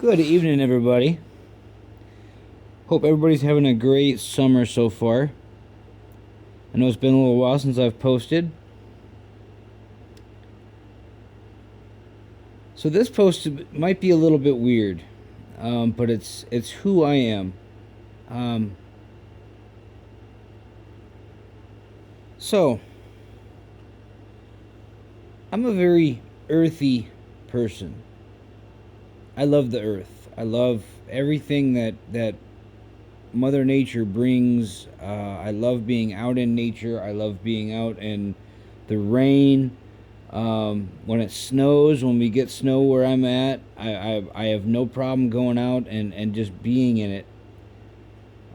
Good evening, everybody. Hope everybody's having a great summer so far. I know it's been a little while since I've posted. So this post might be a little bit weird, but it's who I am. Um, so I'm a very earthy person. I love the earth. I love everything that Mother Nature brings. I love being out in nature. I love being out in the rain. When it snows, when we get snow where I'm at, I have no problem going out and just being in it.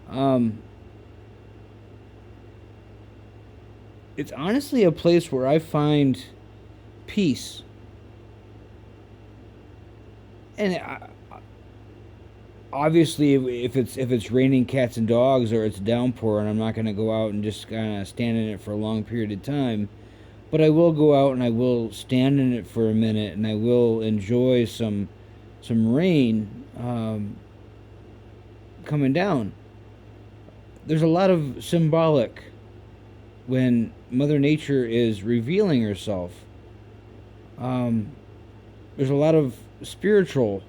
Um, it's honestly a place where I find peace. And obviously, if it's raining cats and dogs or it's downpour, and I'm not going to go out and just kind of stand in it for a long period of time. But I will go out and I will stand in it for a minute, and I will enjoy some rain coming down. There's a lot of symbolic when Mother Nature is revealing herself. Um, there's a lot of spiritual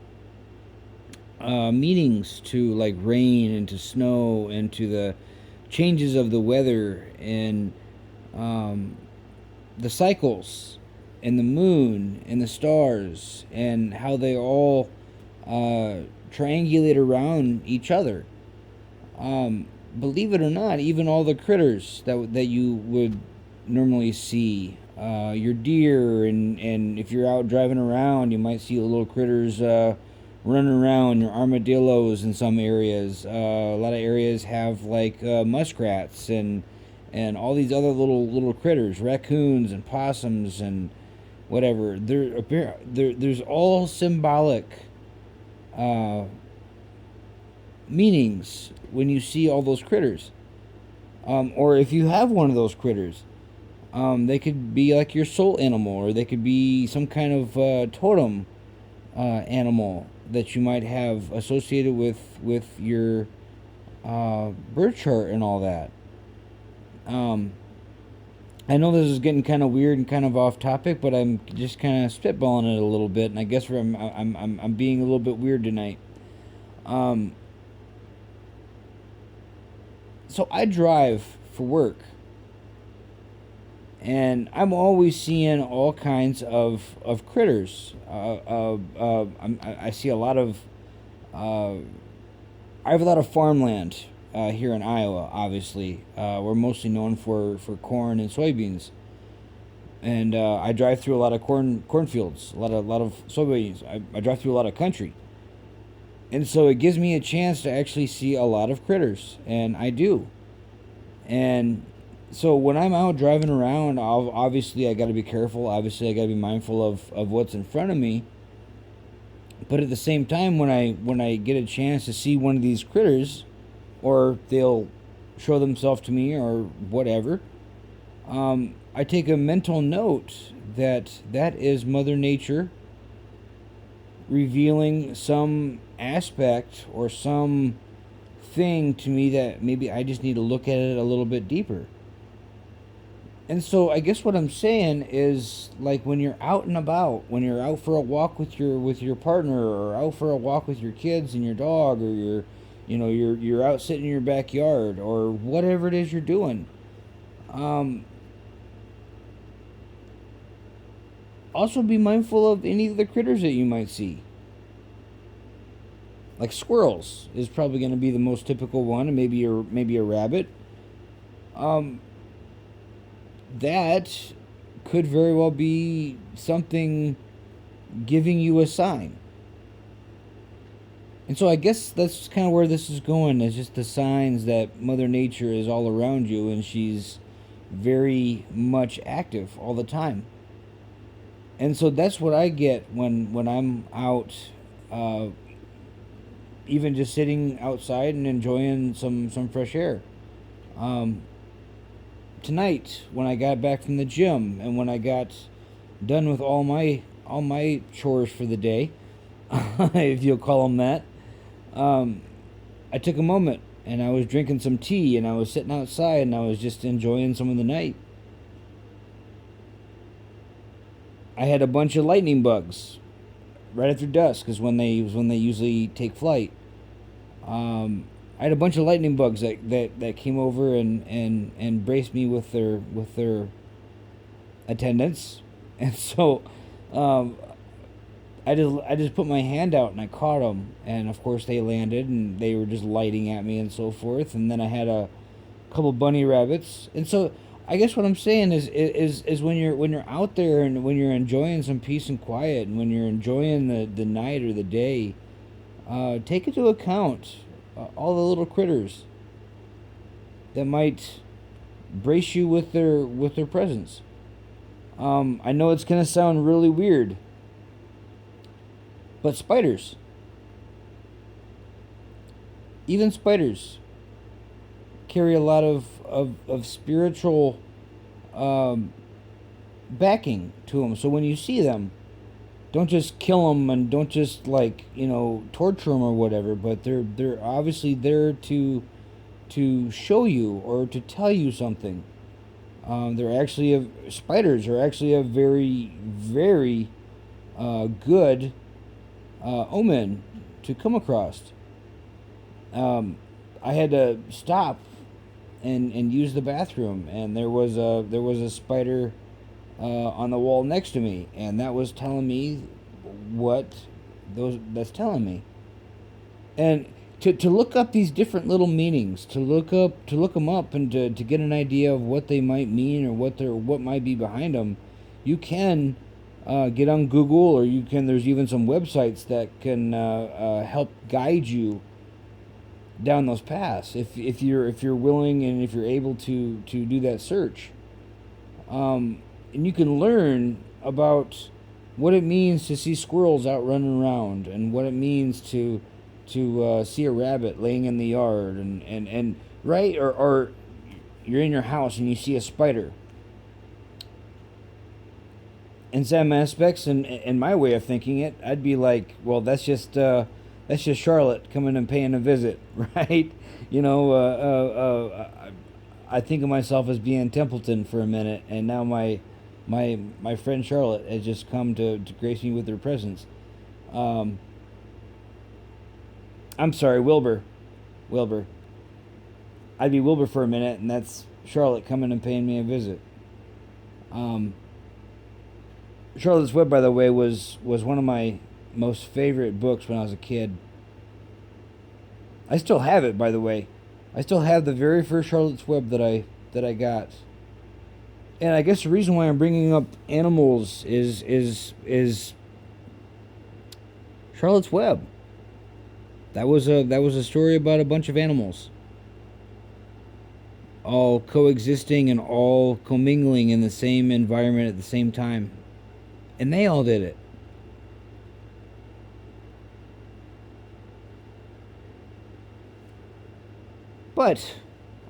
meanings to like rain and to snow and to the changes of the weather and um, the cycles and the moon and the stars and how they all triangulate around each other. Believe it or not, even all the critters that you would normally see, your deer and if you're out driving around, you might see little critters running around. Your armadillos in some areas. A lot of areas have like muskrats and all these other little critters, raccoons and possums and whatever. There's all symbolic uh, meanings when you see all those critters. Or if you have one of those critters, they could be like your soul animal, or they could be some kind of totem animal that you might have associated with your birth chart and all that. Um, I know this is getting kind of weird and kind of off topic, but I'm just kind of spitballing it a little bit, and I guess I'm being a little bit weird tonight. Um, so I drive for work, and I'm always seeing all kinds of critters. I see a lot of. I have a lot of farmland here in Iowa. Obviously, we're mostly known for corn and soybeans, and I drive through a lot of cornfields, a lot of soybeans. I drive through a lot of country, and so it gives me a chance to actually see a lot of critters, and I do. And so when I'm out driving around, obviously I got to be careful. Obviously, I got to be mindful of what's in front of me. But at the same time, when I get a chance to see one of these critters, or they'll show themselves to me or whatever, I take a mental note that that is Mother Nature revealing some aspect or some thing to me that maybe I just need to look at it a little bit deeper. And so I guess what I'm saying is, like, when you're out and about, when you're out for a walk with your partner, or out for a walk with your kids and your dog, or you're out sitting in your backyard, or whatever it is you're doing. Um, Also be mindful of any of the critters that you might see. Like squirrels is probably going to be the most typical one, and maybe a rabbit. Um, that could very well be something giving you a sign. And so I guess that's kind of where this is going. Is just the signs that Mother Nature is all around you, and she's very much active all the time. And so that's what I get when I'm out, uh, even just sitting outside and enjoying some fresh air. Um, Tonight, when I got back from the gym and when I got done with all my chores for the day, if you'll call them that. Um, I took a moment and I was drinking some tea and I was sitting outside and I was just enjoying some of the night. I had a bunch of lightning bugs right after dusk, is when they usually take flight. I had a bunch of lightning bugs that came over and braced me with their attendance, and so um, I just put my hand out and I caught them, and of course they landed and they were just lighting at me and so forth. And then I had a couple bunny rabbits, and so I guess what I'm saying is when you're out there and when you're enjoying some peace and quiet and when you're enjoying the night or the day, take into account all the little critters that might brace you with their presence. I know it's gonna sound really weird, but spiders, even spiders, carry a lot of spiritual um, backing to them. So when you see them, don't just kill them and don't just like torture them or whatever. But they're obviously there to show you or to tell you something. Spiders are actually a very good omen to come across. I had to stop and use the bathroom, and there was a spider on the wall next to me, and that was telling me what those that's telling me. And to look up these different little meanings, to look them up, and to get an idea of what they might mean or what might be behind them, you can get on Google, or you can. There's even some websites that can help guide you down those paths if you're willing and if you're able to do that search. And you can learn about what it means to see squirrels out running around, and what it means to see a rabbit laying in the yard, and right, or you're in your house and you see a spider. In some aspects, and in my way of thinking it, I'd be like, well, that's just Charlotte coming and paying a visit, right? You know, I think of myself as being Templeton for a minute, and now my friend Charlotte has just come to grace me with her presence. Um, I'm sorry, Wilbur. I'd be Wilbur for a minute, and that's Charlotte coming and paying me a visit. Um, Charlotte's Web, by the way, was one of my most favorite books when I was a kid. I still have it, by the way. I still have the very first Charlotte's Web that I got. And I guess the reason why I'm bringing up animals is Charlotte's Web. That was a story about a bunch of animals, all coexisting and all commingling in the same environment at the same time, and they all did it. But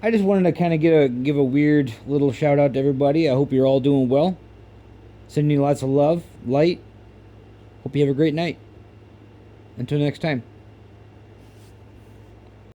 I just wanted to kind of give a weird little shout out to everybody. I hope you're all doing well. Sending you lots of love, light. Hope you have a great night. Until next time.